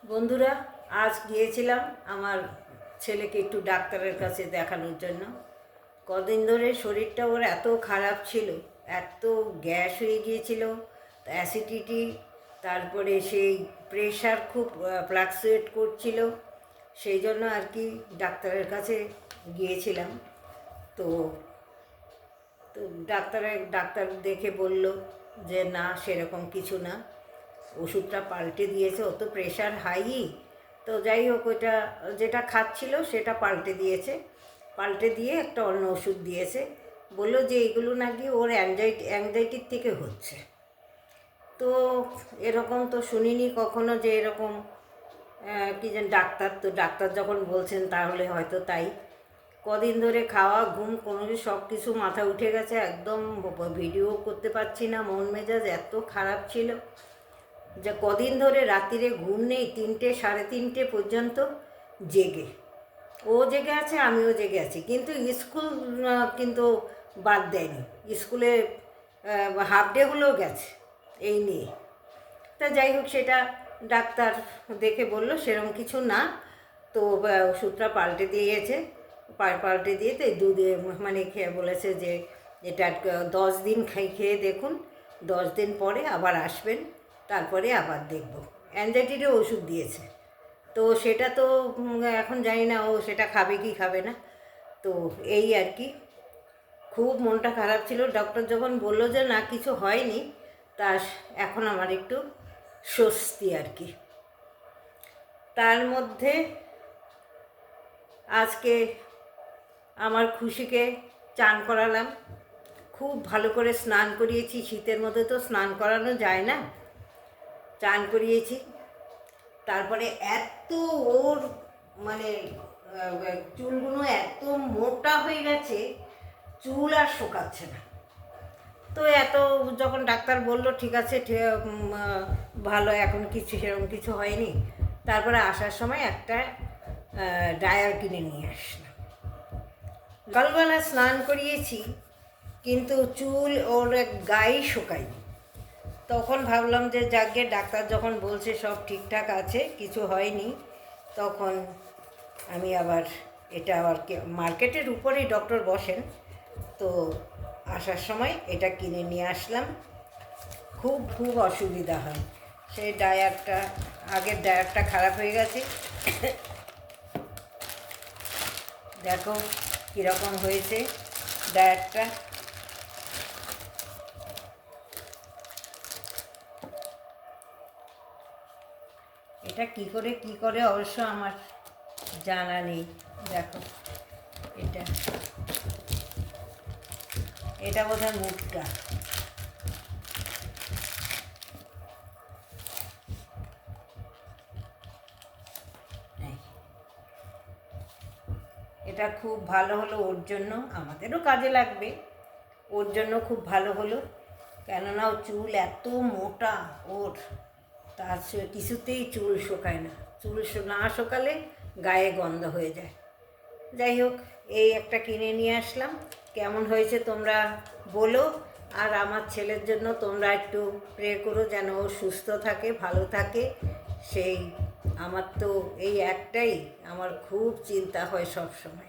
বন্ধুরা, আজ গিয়েছিলাম আমার ছেলেকে একটু ডাক্তারের কাছে দেখানোর জন্য। কদিন ধরে শরীরটা ওর এত খারাপ ছিল, এত গ্যাস হয়ে গিয়েছিল, অ্যাসিডিটি, তারপরে সেই প্রেশার খুব ফ্লাকচুয়েট করছিল। সেই জন্য আর কি ডাক্তারের কাছে গিয়েছিলাম। তো তো ডাক্তার দেখে বলল যে না, সেরকম কিছু না, ওষুধটা পাল্টে দিয়েছে। ও তো প্রেশার হাই, তো যাই হোক ওইটা যেটা খাচ্ছিল সেটা পাল্টে দিয়েছে, পাল্টে দিয়ে একটা অন্য ওষুধ দিয়েছে। বললো যে এগুলো নাকি ওর অ্যাংজাইটির থেকে হচ্ছে। তো এরকম তো শুনিনি কখনো যে এরকম কি যেন ডাক্তার যখন বলছেন তাহলে হয়তো তাই। কদিন ধরে খাওয়া ঘুম কোনো সব কিছু মাথা উঠে গেছে, একদম ভিডিও করতে পারছি না, মন মেজাজ এত খারাপ ছিল যে কদিন ধরে রাত্রিরে ঘুম নেই, 3টে 3:30 পর্যন্ত জেগে। ও জেগে আছে, আমিও জেগে আছি, কিন্তু স্কুল কিন্তু বাদ দেয়নি, স্কুলে হাফ ডেগুলোও গেছে এই নিয়ে। তা যাই হোক, সেটা ডাক্তার দেখে বলল সেরকম কিছু না। তো ওষুধটা পাল্টে দিয়েছে, পাল্টে দিয়ে তো দুধে মানে খেয়ে বলেছে যে এটা 10 দিন খেয়ে দেখুন, 10 দিন পরে আবার আসবেন, তারপরে আবার দেখব। অ্যাংজাইটিরও ওষুধ দিয়েছে। তো সেটা তো এখন জানি না ও সেটা খাবে কি খাবে না। তো এই আর কি, খুব মনটা খারাপ ছিল। ডক্টর যখন বললো যে না কিছু হয়নি, তা এখন আমার একটু স্বস্তি আর কি। তার মধ্যে আজকে আমার খুশিকে চান করালাম, খুব ভালো করে স্নান করিয়েছি। শীতের মধ্যে তো স্নান করানো যায় না, চান করিয়েছি। তারপরে এত ওর মানে চুলগুলো এত মোটা হয়ে গেছে, চুল আর শোকাচ্ছে না। তো এত যখন ডাক্তার বলল ঠিক আছে ভালো, এখন কিছু সেরকম কিছু হয়নি, তারপরে আসার সময় একটা ড্রায়ার কিনে নিয়ে আসলাম। সকালবেলা স্নান করিয়েছি, কিন্তু চুল ওর গায়ে শোকায়নি। তখন ভাবলাম যে যাকে ডাক্তার যখন বলছে সব ঠিকঠাক আছে, কিছু হয়নি, তখন আমি আবার এটা আবার মার্কেটের উপরেই ডক্টর বসেন, তো আসার সময় এটা কিনে নিয়ে আসলাম। খুব খুব অসুবিধা হয়, সেই আগের ড্রায়ারটা খারাপ হয়ে গেছে। দেখো কীরকম হয়েছে ড্রায়ারটা। এটা কি করে অবশ্য আমার জানা নেই। দেখো এটা বোধহয় মুখটা। এটা খুব ভালো হলো ওর জন্য, আমাদেরও কাজে লাগবে, ওর জন্য খুব ভালো হলো। কেননা ওর চুল এত মোটা ওর, তার কিছুতেই চুল শোকায় না, চুল না শোকালে গায়ে গন্ধ হয়ে যায়। যাই হোক, এই একটা কিনে নিয়ে আসলাম। কেমন হয়েছে তোমরা বলো, আর আমার ছেলের জন্য তোমরা একটু প্রে করো যেন ও সুস্থ থাকে, ভালো থাকে। সেই আমার তো এই একটাই, আমার খুব চিন্তা হয় সব সময়।